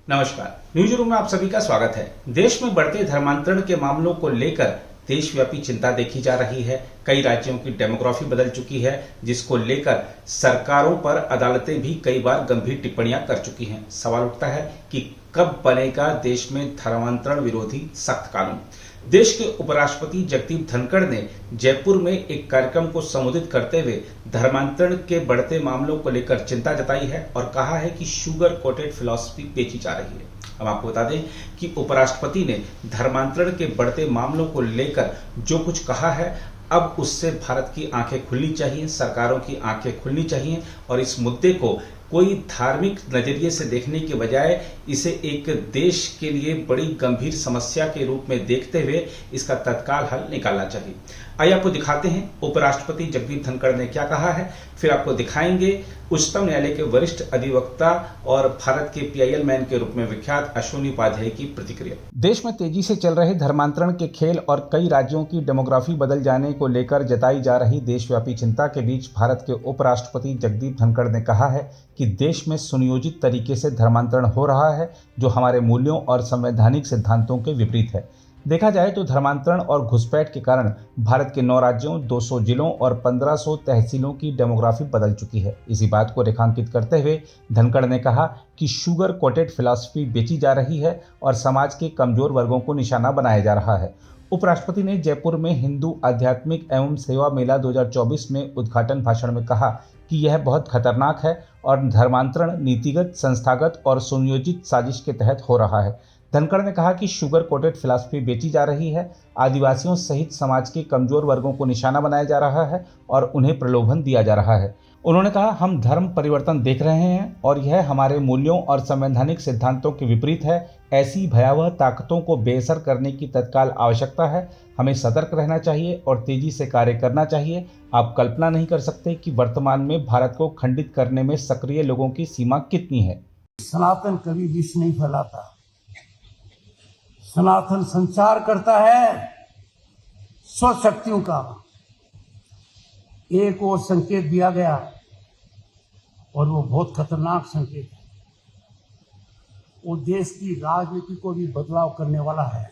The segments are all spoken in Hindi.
नमस्कार, न्यूज रूम में आप सभी का स्वागत है। देश में बढ़ते धर्मांतरण के मामलों को लेकर देशव्यापी चिंता देखी जा रही है। कई राज्यों की डेमोग्राफी बदल चुकी है, जिसको लेकर सरकारों पर अदालतें भी कई बार गंभीर टिप्पणियां कर चुकी हैं। सवाल उठता है कि कब बनेगा देश में धर्मांतरण विरोधी सख्त कानून। देश के उपराष्ट्रपति जगदीप धनखड़ ने जयपुर में एक कार्यक्रम को संबोधित करते हुए धर्मांतरण के बढ़ते मामलों को लेकर चिंता जताई है और कहा है कि शुगर कोटेड फिलॉसफी बेची जा रही है। हम आपको बता दें कि उपराष्ट्रपति ने धर्मांतरण के बढ़ते मामलों को लेकर जो कुछ कहा है, अब उससे भारत की आंखें खुलनी चाहिए, सरकारों की आंखें खुलनी चाहिए और इस मुद्दे को कोई धार्मिक नजरिए से देखने के बजाय इसे एक देश के लिए बड़ी गंभीर समस्या के रूप में देखते हुए इसका तत्काल हल निकालना चाहिए। आइए आपको दिखाते हैं उपराष्ट्रपति जगदीप धनखड़ ने क्या कहा है, फिर आपको दिखाएंगे उच्चतम न्यायालय के वरिष्ठ अधिवक्ता और भारत के PIL मैन के रूप में विख्यात अश्विनी उपाध्याय की प्रतिक्रिया। देश में तेजी से चल रहे धर्मांतरण के खेल और कई राज्यों की डेमोग्राफी बदल जाने को लेकर जताई जा रही देशव्यापी चिंता के बीच भारत के उपराष्ट्रपति जगदीप धनखड़ ने कहा है कि देश में सुनियोजित तरीके से धर्मांतरण हो रहा है, जो हमारे मूल्यों और संवैधानिक सिद्धांतों के विपरीत है। देखा जाए तो धर्मांतरण और घुसपैठ के कारण भारत के 9 राज्यों, 200 जिलों और 1500 तहसीलों की डेमोग्राफी बदल चुकी है। इसी बात को रेखांकित करते हुए धनखड़ ने कहा कि शुगर कोटेड फिलॉसफी बेची जा रही है और समाज के कमजोर वर्गों को निशाना बनाया जा रहा है। उपराष्ट्रपति ने जयपुर में हिंदू आध्यात्मिक एवं सेवा मेला 2024 में उद्घाटन भाषण में कहा कि यह बहुत खतरनाक है और धर्मांतरण नीतिगत, संस्थागत और सुनियोजित साजिश के तहत हो रहा है। धनखड़ ने कहा कि शुगर कोटेड फिलॉसफी बेची जा रही है, आदिवासियों सहित समाज के कमजोर वर्गों को निशाना बनाया जा रहा है और उन्हें प्रलोभन दिया जा रहा है। उन्होंने कहा, हम धर्म परिवर्तन देख रहे हैं और यह हमारे मूल्यों और संवैधानिक सिद्धांतों के विपरीत है। ऐसी भयावह ताकतों को बेअसर करने की तत्काल आवश्यकता है। हमें सतर्क रहना चाहिए और तेजी से कार्य करना चाहिए। आप कल्पना नहीं कर सकते कि वर्तमान में भारत को खंडित करने में सक्रिय लोगों की सीमा कितनी है। सनातन कभी विष नहीं फैलाता, सनातन संचार करता है स्वशक्तियों का। एक और संकेत दिया गया और वो बहुत खतरनाक संकेत है। वो देश की राजनीति को भी बदलाव करने वाला है।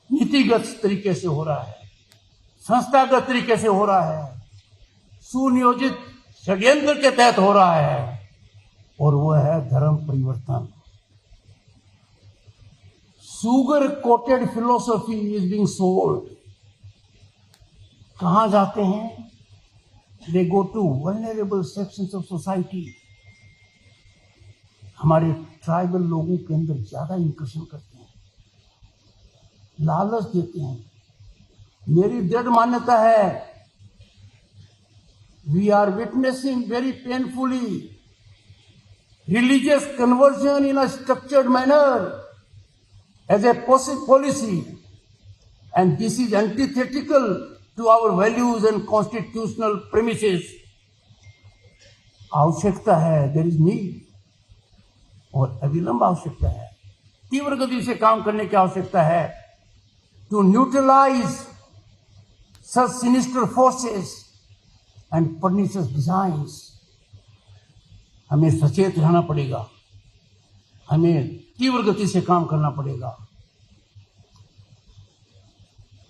नीतिगत तरीके से हो रहा है, संस्थागत तरीके से हो रहा है, सुनियोजित षड्यंत्र के तहत हो रहा है और वो है धर्म परिवर्तन। Sugar coated philosophy is being sold. कहां जाते हैं? They go to vulnerable sections of society. हमारे ट्राइबल लोगों के अंदर ज्यादा इंकर्शन करते हैं, लालच देते हैं। मेरी दृढ़ मान्यता है, we are witnessing very painfully religious conversion in a structured manner as a policy, and this is antithetical to our values and constitutional premises. आवश्यकता है, there is need, और अविलंब आवश्यकता है, तीव्र गति से काम करने की आवश्यकता है to neutralize such sinister forces and pernicious designs. हमें सचेत रहना पड़ेगा, हमें तीव्र गति से काम करना पड़ेगा।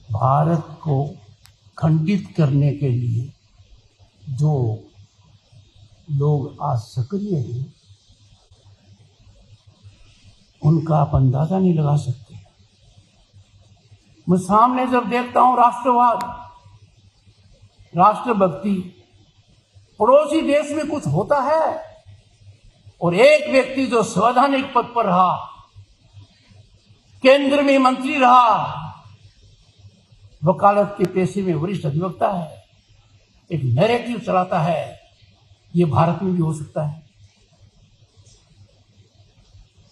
भारत को खंडित करने के लिए जो लोग आज सक्रिय हैं, उनका आप अंदाजा नहीं लगा सकते। मैं सामने जब देखता हूं राष्ट्रवाद, राष्ट्रभक्ति, पड़ोसी देश में कुछ होता है और एक व्यक्ति जो संवैधानिक पद पर रहा, केंद्र में मंत्री रहा, वकालत के पेशे में वरिष्ठ अधिवक्ता है, एक नैरेटिव चलाता है, ये भारत में भी हो सकता है।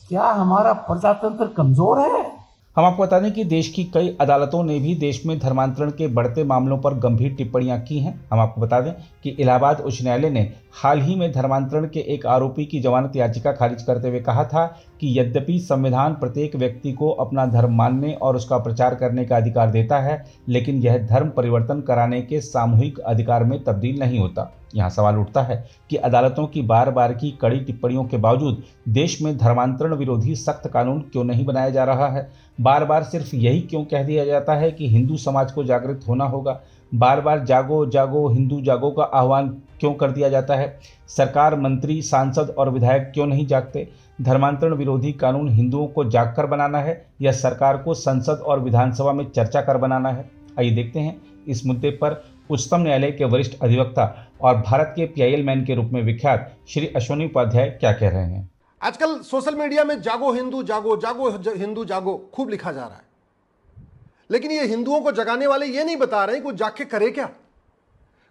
क्या हमारा प्रजातंत्र कमजोर है? हम आपको बता दें कि देश की कई अदालतों ने भी देश में धर्मांतरण के बढ़ते मामलों पर गंभीर टिप्पणियां की हैं। हम आपको बता दें कि इलाहाबाद उच्च न्यायालय ने हाल ही में धर्मांतरण के एक आरोपी की जमानत याचिका खारिज करते हुए कहा था कि यद्यपि संविधान प्रत्येक व्यक्ति को अपना धर्म मानने और उसका प्रचार करने का अधिकार देता है, लेकिन यह धर्म परिवर्तन कराने के सामूहिक अधिकार में तब्दील नहीं होता। यहाँ सवाल उठता है कि अदालतों की बार बार की कड़ी टिप्पणियों के बावजूद देश में धर्मांतरण विरोधी सख्त कानून क्यों नहीं बनाया जा रहा है। बार बार सिर्फ यही क्यों कह दिया जाता है कि हिंदू समाज को जागृत होना होगा। बार बार जागो जागो हिंदू जागो का आह्वान क्यों कर दिया जाता है। सरकार, मंत्री, सांसद और विधायक क्यों नहीं जागते। धर्मांतरण विरोधी कानून हिंदुओं को जागकर बनाना है या सरकार को संसद और विधानसभा में चर्चा कर बनाना है। आइए देखते हैं इस मुद्दे पर उच्चतम न्यायालय के वरिष्ठ अधिवक्ता और भारत के PIL मैन के रूप में विख्यात श्री अश्विनी उपाध्याय क्या कह रहे हैं। आजकल सोशल मीडिया में जागो हिंदू जागो, जागो हिंदू जागो खूब लिखा जा रहा है, लेकिन ये हिंदुओं को जगाने वाले ये नहीं बता रहे कि वो जाग के करे क्या।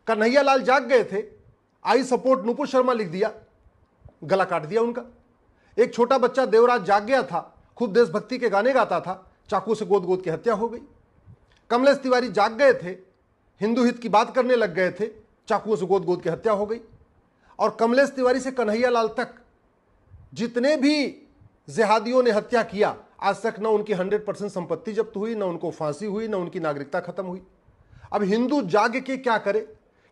कन्हैया लाल जाग गए थे, आई सपोर्ट नुपुर शर्मा लिख दिया, गला काट दिया उनका। एक छोटा बच्चा देवराज जाग गया था, खूब देशभक्ति के गाने गाता था, चाकू से गोद गोद की हत्या हो गई। कमलेश तिवारी जाग गए थे, हिंदू हित की बात करने लग गए थे, चाकुओं से गोद गोद की हत्या हो गई। और कमलेश तिवारी से कन्हैया लाल तक जितने भी जिहादियों ने हत्या किया, आज तक न उनकी 100% संपत्ति जब्त हुई, न उनको फांसी हुई, न उनकी नागरिकता खत्म हुई। अब हिंदू जाग के क्या करे?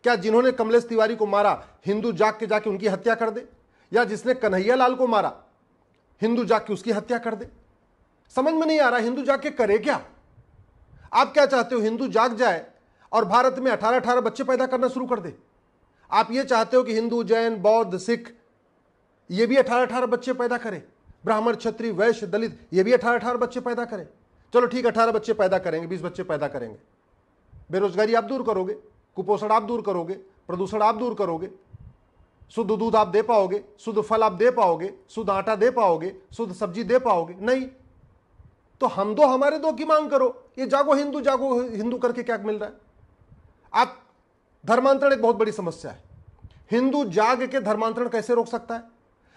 क्या जिन्होंने कमलेश तिवारी को मारा हिंदू जाग के जाके उनकी हत्या कर दे, या जिसने कन्हैया लाल को मारा हिंदू जाग के उसकी हत्या कर दे? समझ में नहीं आ रहा हिंदू जाग के करे क्या। आप क्या चाहते हो, हिंदू जाग जाए और भारत में 18-18 बच्चे पैदा करना शुरू कर दे? आप ये चाहते हो कि हिंदू, जैन, बौद्ध, सिख ये भी 18-18 बच्चे पैदा करें, ब्राह्मण, क्षत्रिय, वैश्य, दलित ये भी 18-18 बच्चे पैदा करें? चलो ठीक, 18 बच्चे पैदा करेंगे, 20 बच्चे पैदा करेंगे। बेरोजगारी आप दूर करोगे, कुपोषण आप दूर करोगे, प्रदूषण आप दूर करोगे, शुद्ध दूध आप दे पाओगे, शुद्ध फल आप दे पाओगे, शुद्ध आटा दे पाओगे, शुद्ध सब्जी दे पाओगे? नहीं। तो हम दो हमारे दो की मांग करो। ये जागो हिंदू करके क्या मिल रहा है? आप धर्मांतरण एक बहुत बड़ी समस्या है। हिंदू जाग के धर्मांतरण कैसे रोक सकता है?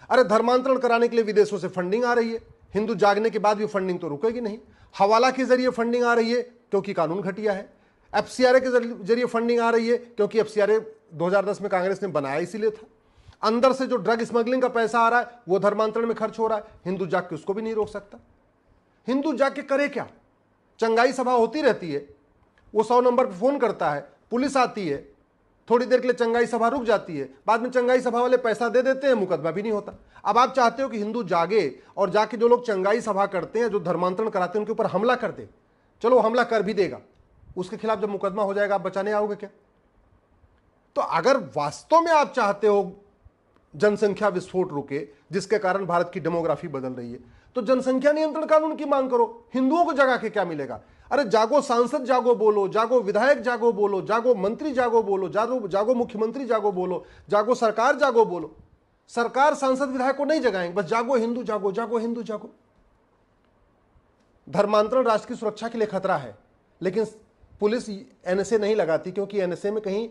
अरे धर्मांतरण कराने के लिए विदेशों से फंडिंग आ रही है, हिंदू जागने के बाद भी फंडिंग तो रुकेगी नहीं। हवाला के जरिए फंडिंग आ रही है क्योंकि कानून घटिया है। FCRA के जरिए फंडिंग आ रही है क्योंकि FCRA 2010 में कांग्रेस ने बनाया इसीलिए था। अंदर से जो ड्रग स्मगलिंग का पैसा आ रहा है वो धर्मांतरण में खर्च हो रहा है। हिंदू जाग के उसको भी नहीं रोक सकता। हिंदू जाग के करे क्या? चंगाई सभा होती रहती है, वो 100 नंबर पर फोन करता है, पुलिस आती है, थोड़ी देर के लिए चंगाई सभा रुक जाती है, बाद में चंगाई सभा वाले पैसा दे देते हैं, मुकदमा भी नहीं होता। अब आप चाहते हो कि हिंदू जागे और जाके जो लोग चंगाई सभा करते हैं, जो धर्मांतरण कराते हैं, उनके ऊपर हमला कर दे। चलो हमला कर भी देगा, उसके खिलाफ जब मुकदमा हो जाएगा आप बचाने आओगे क्या? तो अगर वास्तव में आप चाहते हो जनसंख्या विस्फोट रुके, जिसके कारण भारत की डेमोग्राफी बदल रही है, तो जनसंख्या नियंत्रण कानून की मांग करो। हिंदुओं को जगा के क्या मिलेगा? अरे जागो सांसद जागो बोलो, जागो विधायक जागो बोलो, जागो मंत्री जागो बोलो, जागो मुख्यमंत्री जागो बोलो, जागो सरकार जागो बोलो। सरकार सांसद विधायक को नहीं जगाएंगे, बस जागो हिंदू जागो, जागो हिंदू जागो। धर्मांतरण राष्ट्र की सुरक्षा के लिए खतरा है, लेकिन पुलिस NSA नहीं लगाती, क्योंकि NSA में कहीं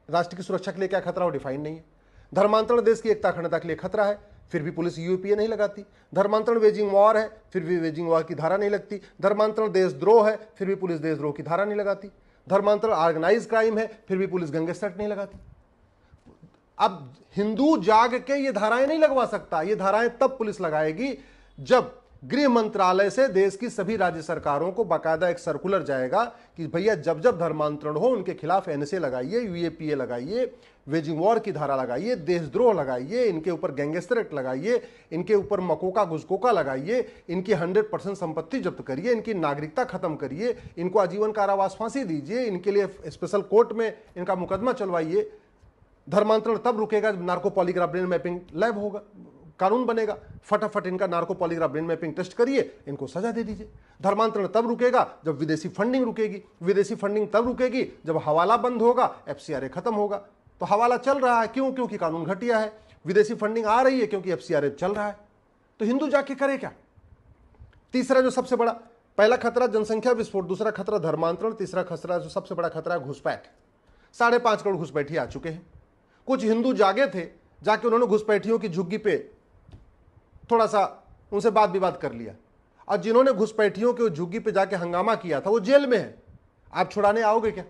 राष्ट्र की सुरक्षा के लिए क्या खतरा हो डिफाइन नहीं है। धर्मांतरण देश की एकता अखंडता के लिए खतरा है, फिर भी पुलिस UAPA नहीं लगाती। धर्मांतरण वेजिंग वॉर है, फिर भी वेजिंग वॉर की धारा नहीं लगती। धर्मांतरण देशद्रोह है, फिर भी पुलिस देशद्रोह की धारा नहीं लगाती। धर्मांतरण ऑर्गेनाइज क्राइम है, फिर भी पुलिस गैंगस्टर नहीं लगाती। अब हिंदू जाग के ये धाराएं नहीं लगवा सकता। ये धाराएं तब पुलिस लगाएगी जब गृह मंत्रालय से देश की सभी राज्य सरकारों को बाकायदा एक सर्कुलर जाएगा कि भैया जब जब धर्मांतरण हो उनके खिलाफ NSA लगाइए, UAPA लगाइए, वेजिंग वॉर की धारा लगाइए, देशद्रोह लगाइए, इनके ऊपर गैंगस्टर एक्ट लगाइए, इनके ऊपर मकोका घुसकोका लगाइए, इनकी 100% संपत्ति जब्त करिए, इनकी नागरिकता खत्म करिए, इनको आजीवन कारावास फांसी दीजिए, इनके लिए स्पेशल कोर्ट में इनका मुकदमा चलवाइए। धर्मांतरण तब रुकेगा जब narco polygraph brain mapping lab होगा, कानून बनेगा। फटाफट इनका narco polygraph brain mapping test करिए, इनको सजा दे दीजिए। धर्मांतरण तब रुकेगा जब विदेशी फंडिंग रुकेगी। विदेशी फंडिंग तब रुकेगी जब हवाला बंद होगा, FCRA खत्म होगा। तो हवाला चल रहा है क्यों? क्योंकि कानून घटिया है। विदेशी फंडिंग आ रही है क्योंकि FCRA चल रहा है। तो हिंदू जाके करे क्या? तीसरा जो सबसे बड़ा, पहला खतरा जनसंख्या विस्फोट, दूसरा खतरा धर्मांतरण, तीसरा खतरा जो सबसे बड़ा खतरा है घुसपैठ। 5.5 करोड़ घुसपैठी आ चुके हैं। कुछ हिंदू जागे थे, जाके उन्होंने घुसपैठियों की झुग्गी पे थोड़ा सा उनसे बात विवाद कर लिया, और जिन्होंने घुसपैठियों के झुग्गी पे जाके हंगामा किया था वो जेल में है। आप छुड़ाने आओगे क्या?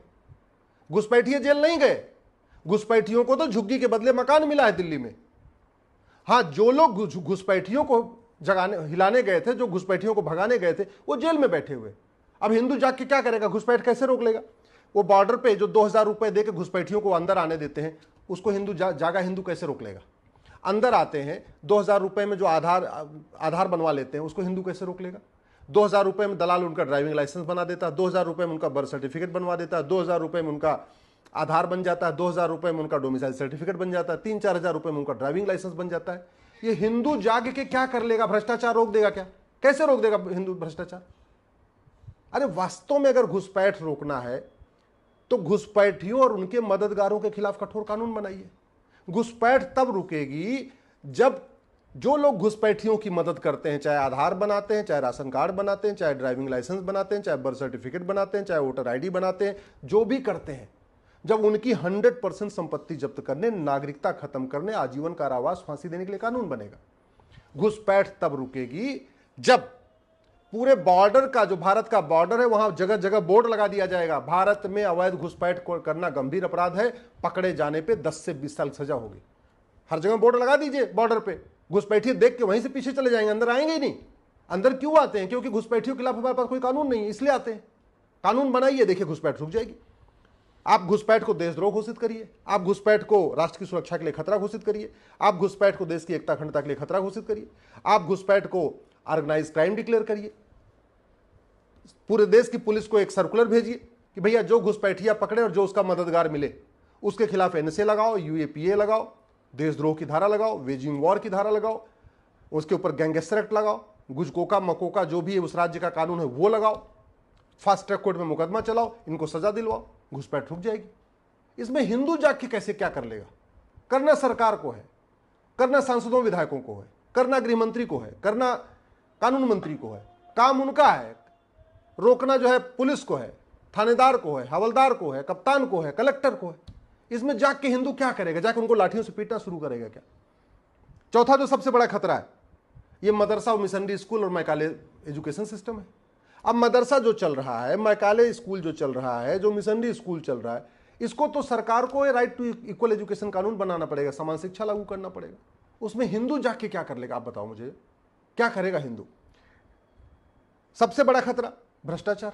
घुसपैठिए जेल नहीं गए, घुसपैठियों को तो झुग्गी के बदले मकान मिला है दिल्ली में। हाँ, जो लोग घुसपैठियों को हिलाने गए थे, जो घुसपैठियों को भगाने गए थे, वो जेल में बैठे हुए। अब हिंदू जाग के क्या करेगा? घुसपैठ कैसे रोक लेगा? वो बॉर्डर पे जो 2000 रुपए दे के घुसपैठियों को अंदर आने देते हैं, उसको हिंदू जागा हिंदू कैसे रोक लेगा? अंदर आते हैं 2000 रुपए में जो आधार बनवा लेते हैं, उसको हिंदू कैसे रोक लेगा? 2000 रुपए में दलाल उनका ड्राइविंग लाइसेंस बना देता है, 2000 रुपए में उनका बर्थ सर्टिफिकेट बनवा देता है, 2000 रुपए में उनका आधार बन जाता है, 2000 रुपए में उनका डोमिसाइल सर्टिफिकेट बन जाता है, 3-4 हजार रुपए में उनका ड्राइविंग लाइसेंस बन जाता है। ये हिंदू जाग के क्या कर लेगा? भ्रष्टाचार रोक देगा क्या? कैसे रोक देगा हिंदू भ्रष्टाचार? अरे वास्तव में अगर घुसपैठ रोकना है तो घुसपैठियों और उनके मददगारों के खिलाफ कठोर कानून बनाइए। घुसपैठ तब रुकेगी जब जो लोग घुसपैठियों की मदद करते हैं, चाहे आधार बनाते हैं, चाहे राशन कार्ड बनाते हैं, चाहे ड्राइविंग लाइसेंस बनाते हैं, चाहे बर्थ सर्टिफिकेट बनाते हैं, चाहे वोटर आईडी बनाते हैं, जो भी करते हैं, जब उनकी 100% संपत्ति जब्त करने, नागरिकता खत्म करने, आजीवन कारावास, फांसी देने के लिए कानून बनेगा। घुसपैठ तब रुकेगी जब पूरे बॉर्डर का, जो भारत का बॉर्डर है, वहां जगह जगह बोर्ड लगा दिया जाएगा, भारत में अवैध घुसपैठ करना गंभीर अपराध है, पकड़े जाने पे 10 से 20 साल सजा होगी। हर जगह बोर्ड लगा दीजिए बॉर्डर पे, घुसपैठिए देख के वहीं से पीछे चले जाएंगे, अंदर आएंगे ही नहीं। अंदर क्यों आते हैं? क्योंकि घुसपैठियों के खिलाफ हमारे पास कोई कानून नहीं है, इसलिए आते हैं। कानून बनाइए, देखिए घुसपैठ रुक जाएगी। आप घुसपैठ को देशद्रोह घोषित करिए, आप घुसपैठ को राष्ट्र की सुरक्षा के लिए खतरा घोषित करिए, आप घुसपैठ को देश की एकता अखंडता के लिए खतरा घोषित करिए, आप घुसपैठ को ऑर्गेनाइज क्राइम डिक्लेयर करिए। पूरे देश की पुलिस को एक सर्कुलर भेजिए कि भैया जो घुसपैठिया पकड़े और जो उसका मददगार मिले उसके खिलाफ एनएसए लगाओ, यूएपीए लगाओ, देशद्रोह की धारा लगाओ, वेजिंग वॉर की धारा लगाओ, उसके ऊपर गैंगस्टर एक्ट लगाओ, गुजकोका मकोका जो भी है उस राज्य का कानून है वो लगाओ, फास्ट ट्रैक कोर्ट में मुकदमा चलाओ, इनको सजा दिलवाओ, घुसपैठ रुक जाएगी। इसमें हिंदू जाग के कैसे क्या कर लेगा? करना सरकार को है, करना सांसदों विधायकों को है, करना गृह मंत्री को है, करना कानून मंत्री को है, काम उनका है। रोकना जो है पुलिस को है, थानेदार को है, हवलदार को है, कप्तान को है, कलेक्टर को है। इसमें जाग के हिंदू क्या करेगा? जाके उनको लाठियों से पीटना शुरू करेगा क्या? चौथा जो सबसे बड़ा खतरा है, ये मदरसा और मिशनरी स्कूल और मैकाले एजुकेशन सिस्टम है। अब मदरसा जो चल रहा है, मैकाले स्कूल जो चल रहा है, जो मिशनरी स्कूल चल रहा है, इसको तो सरकार को राइट टू इक्वल एजुकेशन कानून बनाना पड़ेगा, समान शिक्षा लागू करना पड़ेगा। उसमें हिंदू जाग के क्या कर लेगा? आप बताओ मुझे, क्या करेगा हिंदू? सबसे बड़ा खतरा भ्रष्टाचार।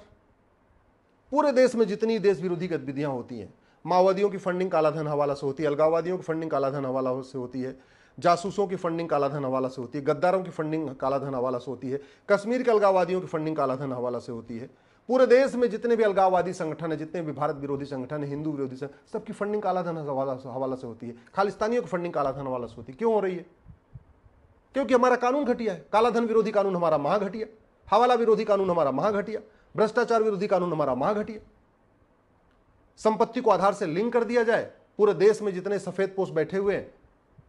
पूरे देश में जितनी देश विरोधी गतिविधियां होती हैं, माओवादियों की फंडिंग कालाधन हवाला से होती है, अलगाववादियों की फंडिंग कालाधन हवाला से होती है, जासूसों की फंडिंग कालाधन हवाला से होती है, गद्दारों की फंडिंग कालाधन हवाला से होती है, कश्मीर के अलगाववादियों की फंडिंग कालाधन हवाला से होती है। पूरे देश में जितने भी अलगाववादी संगठन है, जितने भी भारत विरोधी संगठन है, हिंदू विरोधी संगठन, सबकी फंडिंग कालाधन हवाला से होती है। खालिस्तानियों की फंडिंग कालाधन हवाला से होती है। क्यों हो रही है? क्योंकि हमारा कानून घटिया है। कालाधन विरोधी कानून हमारा महाघटिया, हवाला विरोधी कानून हमारा महाघटिया, भ्रष्टाचार विरोधी कानून हमारा महाघटिया। संपत्ति को आधार से लिंक कर दिया जाए, पूरे देश में जितने सफेद पोस्ट बैठे हुए हैं,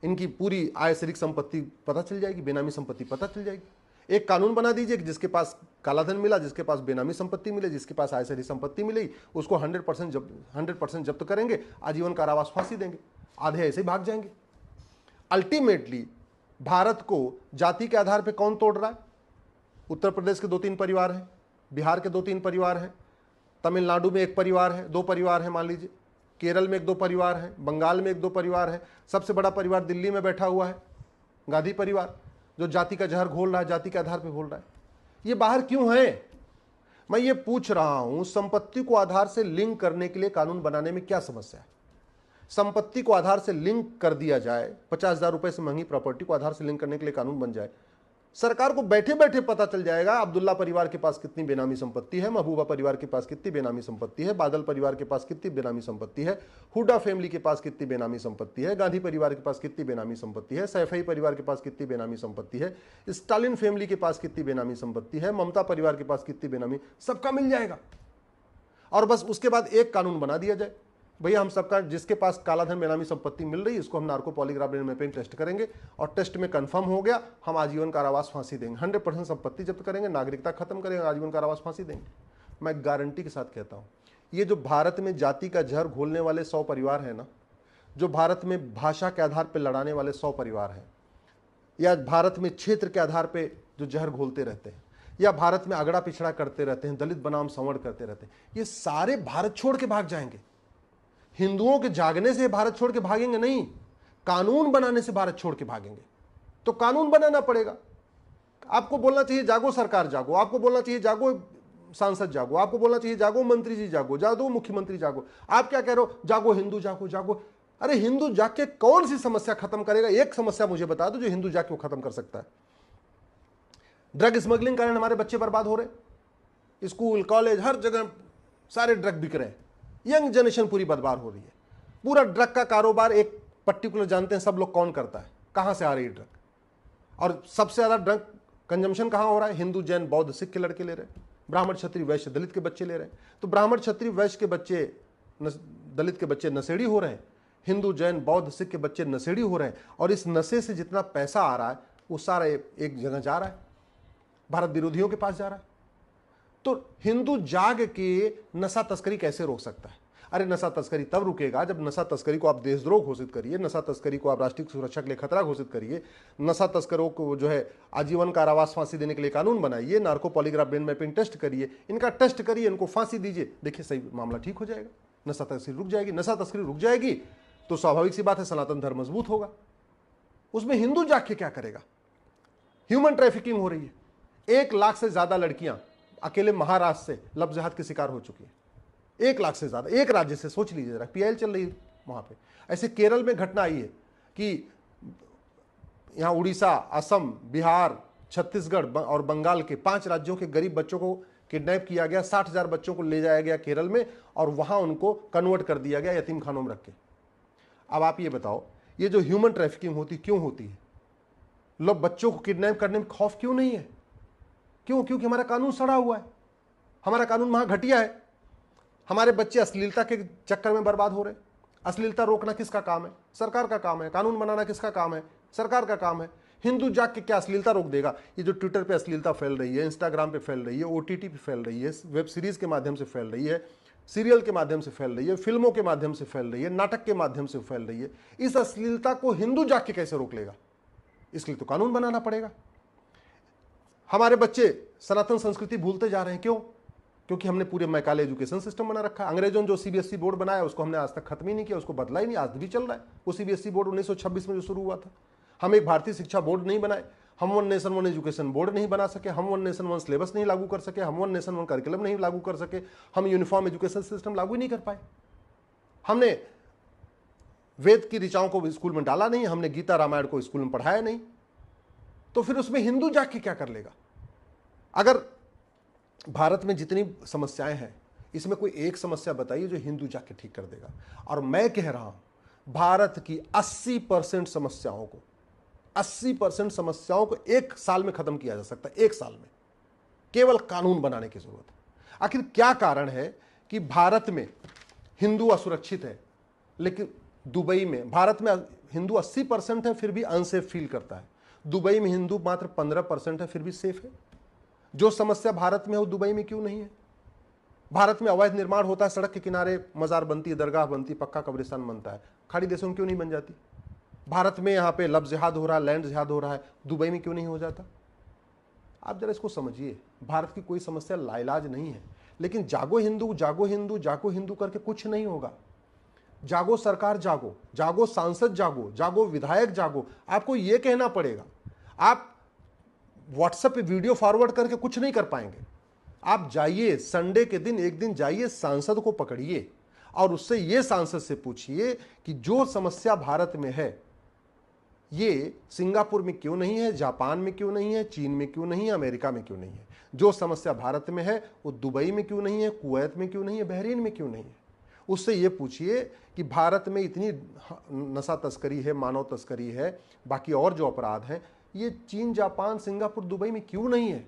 इनकी पूरी आय से संपत्ति पता चल जाएगी, बेनामी संपत्ति पता चल जाएगी। एक कानून बना दीजिए कि जिसके पास कालाधन मिला, जिसके पास बेनामी संपत्ति मिले, जिसके पास आय से संपत्ति मिली, उसको 100% जब्त करेंगे, आजीवन कारावास, फांसी देंगे। आधे ऐसे ही भाग जाएंगे। अल्टीमेटली भारत को जाति के आधार पर कौन तोड़ रहा है? उत्तर प्रदेश के 2-3 परिवार हैं, बिहार के 2-3 परिवार हैं, तमिलनाडु में 1 परिवार है, 2 परिवार हैं मान लीजिए, केरल में 1-2 परिवार हैं, बंगाल में 1-2 परिवार है, सबसे बड़ा परिवार दिल्ली में बैठा हुआ है, गांधी परिवार, जो जाति का जहर घोल रहा है, जाति के आधार पर घोल रहा है। ये बाहर क्यों है? मैं ये पूछ रहा हूं, संपत्ति को आधार से लिंक करने के लिए कानून बनाने में क्या समस्या है? संपत्ति को आधार से लिंक कर दिया जाए, 50,000 रुपए से महंगी प्रॉपर्टी को आधार से लिंक करने के लिए कानून बन जाए, सरकार को बैठे बैठे पता चल जाएगा अब्दुल्ला परिवार के पास कितनी बेनामी संपत्ति है, महबूबा परिवार के पास कितनी बेनामी संपत्ति है, बादल परिवार के पास कितनी बेनामी संपत्ति है, हुड्डा फैमिली के पास कितनी बेनामी संपत्ति है, गांधी परिवार के पास कितनी बेनामी संपत्ति है, सैफई परिवार के पास कितनी बेनामी संपत्ति है, स्टालिन फैमिली के पास कितनी बेनामी संपत्ति है, ममता परिवार के पास कितनी बेनामी, सबका मिल जाएगा। और बस उसके बाद एक कानून बना दिया जाए, भैया हम सबका जिसके पास कालाधन बेनामी संपत्ति मिल रही है इसको हम narco polygraph brain mapping test करेंगे और टेस्ट में कंफर्म हो गया, हम आजीवन कारावास, फांसी देंगे। 100% संपत्ति जब्त करेंगे, नागरिकता खत्म करेंगे, आजीवन कारावास, फांसी देंगे। मैं गारंटी के साथ कहता हूं, ये जो भारत में जाति का जहर घोलने वाले 100 परिवार है ना, जो भारत में भाषा के आधार पर लड़ाने वाले 100 परिवार हैं, या भारत में क्षेत्र के आधार पर जो जहर घोलते रहते हैं, या भारत में अगड़ा पिछड़ा करते रहते हैं, दलित बनाम संवर्ण करते रहते हैं, ये सारे भारत छोड़ के भाग जाएंगे। हिंदुओं के जागने से भारत छोड़ के भागेंगे नहीं, कानून बनाने से भारत छोड़ के भागेंगे। तो कानून बनाना पड़ेगा। आपको बोलना चाहिए जागो सरकार जागो, आपको बोलना चाहिए जागो सांसद जागो, आपको बोलना चाहिए जागो मंत्री जी जागो, जागो मुख्यमंत्री जागो। आप क्या कह रहे हो, जागो हिंदू जागो जागो। अरे हिंदू जाग के कौन सी समस्या खत्म करेगा? एक समस्या मुझे बता दो जो हिंदू जाग को खत्म कर सकता है। ड्रग स्मगलिंग कारण हमारे बच्चे बर्बाद हो रहे, स्कूल कॉलेज हर जगह सारे ड्रग बिक रहे हैं, यंग जनरेशन पूरी बर्बाद हो रही है। पूरा ड्रग का कारोबार एक पर्टिकुलर जानते हैं सब लोग कौन करता है, कहां से आ रही है ड्रग, और सबसे ज्यादा ड्रग कंजम्पशन कहां हो रहा है? हिंदू जैन बौद्ध सिख के लड़के ले रहे हैं, ब्राह्मण क्षत्रिय वैश्य दलित के बच्चे ले रहे हैं। तो ब्राह्मण क्षत्रिय वैश्य के बच्चे दलित के बच्चे नशेड़ी हो रहे हैं, हिंदू जैन बौद्ध सिख के बच्चे नशेड़ी हो रहे हैं, और इस नशे से जितना पैसा आ रहा है वो सारा एक जगह जा रहा है, भारत विरोधियों के पास जा रहा है। तो हिंदू जाग के नशा तस्करी कैसे रोक सकता है? अरे नशा तस्करी तब रुकेगा जब नशा तस्करी को आप देशद्रोह घोषित करिए, नशा तस्करी को आप राष्ट्रीय सुरक्षा के लिए खतरा घोषित करिए, नशा तस्करों को जो है आजीवन कारावास फांसी देने के लिए कानून बनाइए, narco polygraph brain mapping test करिए, इनका टेस्ट करिए, इनको फांसी दीजिए, देखिए सही मामला ठीक हो जाएगा, नशा तस्करी रुक जाएगी। नशा तस्करी रुक जाएगी तो स्वाभाविक सी बात है सनातन धर्म मजबूत होगा। उसमें हिंदू जाग के क्या करेगा? ह्यूमन ट्रैफिकिंग हो रही है, 1 लाख से ज्यादा लड़कियां अकेले महाराष्ट्र से लव जिहाद के शिकार हो चुकी है। 1 लाख से ज्यादा एक राज्य से, सोच लीजिए जरा, पीआईएल चल रही है वहां पे। ऐसे केरल में घटना आई है कि यहां उड़ीसा, असम, बिहार, छत्तीसगढ़ और बंगाल के 5 राज्यों के गरीब बच्चों को किडनैप किया गया, 60,000 बच्चों को ले जाया गया केरल में और वहां उनको कन्वर्ट कर दिया गया यतीम खानों में रख के। अब आप ये बताओ, ये जो ह्यूमन ट्रैफिकिंग होती क्यों होती है? लोग बच्चों को किडनैप करने में खौफ क्यों नहीं है? क्यों? क्योंकि हमारा कानून सड़ा हुआ है, हमारा कानून महा घटिया है। हमारे बच्चे अश्लीलता के चक्कर में बर्बाद हो रहे हैं। अश्लीलता रोकना किसका काम है? सरकार का काम है। कानून बनाना किसका काम है? सरकार का काम है। हिंदू जाग के क्या अश्लीलता रोक देगा? ये जो ट्विटर पे अश्लीलता फैल रही है, इंस्टाग्राम पे फैल रही है, ओटीटी पे फैल रही है, वेब सीरीज के माध्यम से फैल रही है, सीरियल के माध्यम से फैल रही है, फिल्मों के माध्यम से फैल रही है, नाटक के माध्यम से फैल रही है, इस अश्लीलता को हिंदू जाग के कैसे रोक लेगा? इसलिए तो कानून बनाना पड़ेगा। हमारे बच्चे सनातन संस्कृति भूलते जा रहे हैं, क्यों? क्योंकि हमने पूरे मैकाले एजुकेशन सिस्टम बना रखा है। अंग्रेजों ने जो सीबीएसई बोर्ड बनाया उसको हमने आज तक खत्म ही नहीं किया, उसको बदला ही नहीं, आज भी चल रहा है वो सीबीएसई बोर्ड 1926 में जो शुरू हुआ था। हम एक भारतीय शिक्षा बोर्ड नहीं बनाए, हम 1 नेशन 1 एजुकेशन बोर्ड नहीं बना सके, हम 1 नेशन 1 सिलेबस नहीं लागू कर सके, हम 1 नेशन 1 करिकुलम नहीं लागू कर सके, हम यूनिफॉर्म एजुकेशन सिस्टम लागू ही नहीं कर पाए। हमने वेद की ऋचाओं को स्कूल में डाला नहीं, हमने गीता रामायण को स्कूल में पढ़ाया नहीं, तो फिर उसमें हिंदू जाग के क्या कर लेगा? अगर भारत में जितनी समस्याएं हैं इसमें कोई एक समस्या बताइए जो हिंदू जाग के ठीक कर देगा। और मैं कह रहा हूं भारत की 80% समस्याओं को 1 साल में खत्म किया जा सकता है। 1 साल में, केवल कानून बनाने की जरूरत है। आखिर क्या कारण है कि भारत में हिंदू असुरक्षित है, लेकिन दुबई में, भारत में हिंदू 80% है फिर भी अनसेफ फील करता है, दुबई में हिंदू मात्र 15% है फिर भी सेफ है? जो समस्या भारत में है वो दुबई में क्यों नहीं है? भारत में अवैध निर्माण होता है, सड़क के किनारे मजार बनती है, दरगाह बनती है, पक्का कब्रिस्तान बनता है, खाड़ी देशों में क्यों नहीं बन जाती? भारत में यहां पे लव जिहाद हो रहा है, लैंड जिहाद हो रहा है, दुबई में क्यों नहीं हो जाता? आप जरा इसको समझिए, भारत की कोई समस्या लाइलाज नहीं है। लेकिन जागो हिंदू जागो हिंदू जागो हिंदू करके कुछ नहीं होगा। जागो सरकार जागो, जागो सांसद जागो, जागो विधायक जागो। आपको यह कहना पड़ेगा। आप व्हाट्सएप पे वीडियो फॉरवर्ड करके कुछ नहीं कर पाएंगे। आप जाइए, संडे के दिन एक दिन जाइए, सांसद को पकड़िए और उससे ये सांसद से पूछिए कि जो समस्या भारत में है ये सिंगापुर में क्यों नहीं है, जापान में क्यों नहीं है, चीन में क्यों नहीं है, अमेरिका में क्यों नहीं है? जो समस्या भारत में है वो दुबई में क्यों नहीं है, कुवैत में क्यों नहीं है, बहरीन में क्यों नहीं है? उससे ये पूछिए कि भारत में इतनी नशा तस्करी है, मानव तस्करी है, बाकी और जो अपराध हैं, ये चीन, जापान, सिंगापुर, दुबई में क्यों नहीं है?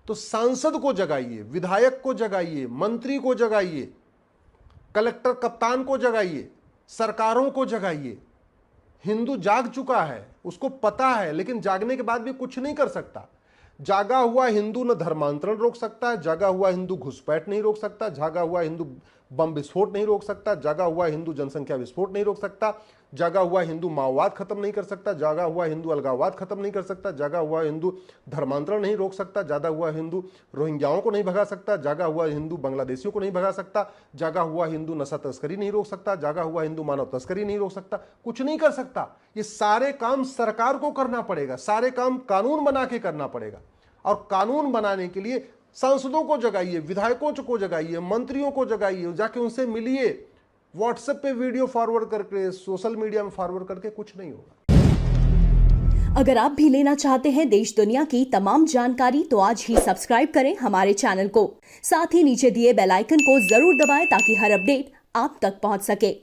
तो सांसद को जगाइए, विधायक को जगाइए, मंत्री को जगाइए, कलेक्टर कप्तान को जगाइए, सरकारों को जगाइए। हिंदू जाग चुका है, उसको पता है, लेकिन जागने के बाद भी कुछ नहीं कर सकता। जागा हुआ हिंदू न धर्मांतरण रोक सकता है, जागा हुआ हिंदू घुसपैठ नहीं रोक सकता, जागा हुआ हिंदू बम विस्फोट नहीं रोक सकता, जागा हुआ हिंदू जनसंख्या विस्फोट नहीं रोक सकता, जागा हुआ हिंदू माओवाद खत्म नहीं कर सकता, जागा हुआ हिंदू अलगाववाद खत्म नहीं कर सकता, जागा हुआ हिंदू धर्मांतरण नहीं रोक सकता, जागा हुआ हिंदू रोहिंग्याओं को नहीं भगा सकता, जागा हुआ हिंदू बांग्लादेशियों को नहीं भगा सकता, जागा हुआ हिंदू नशा तस्करी नहीं रोक सकता, जागा हुआ हिंदू मानव तस्करी नहीं रोक सकता, कुछ नहीं कर सकता। ये सारे काम सरकार को करना पड़ेगा, सारे काम कानून बना के करना पड़ेगा। और कानून बनाने के लिए सांसदों को जगाइए, विधायकों को जगाइए, मंत्रियों को जगाइए, जाके उनसे मिलिए। व्हाट्सएप पे वीडियो फॉरवर्ड करके, सोशल मीडिया में फॉरवर्ड करके कुछ नहीं होगा। अगर आप भी लेना चाहते हैं देश दुनिया की तमाम जानकारी तो आज ही सब्सक्राइब करें हमारे चैनल को। साथ ही नीचे दिए बेल आइकन को जरूर दबाएं ताकि हर अपडेट आप तक पहुंच सके।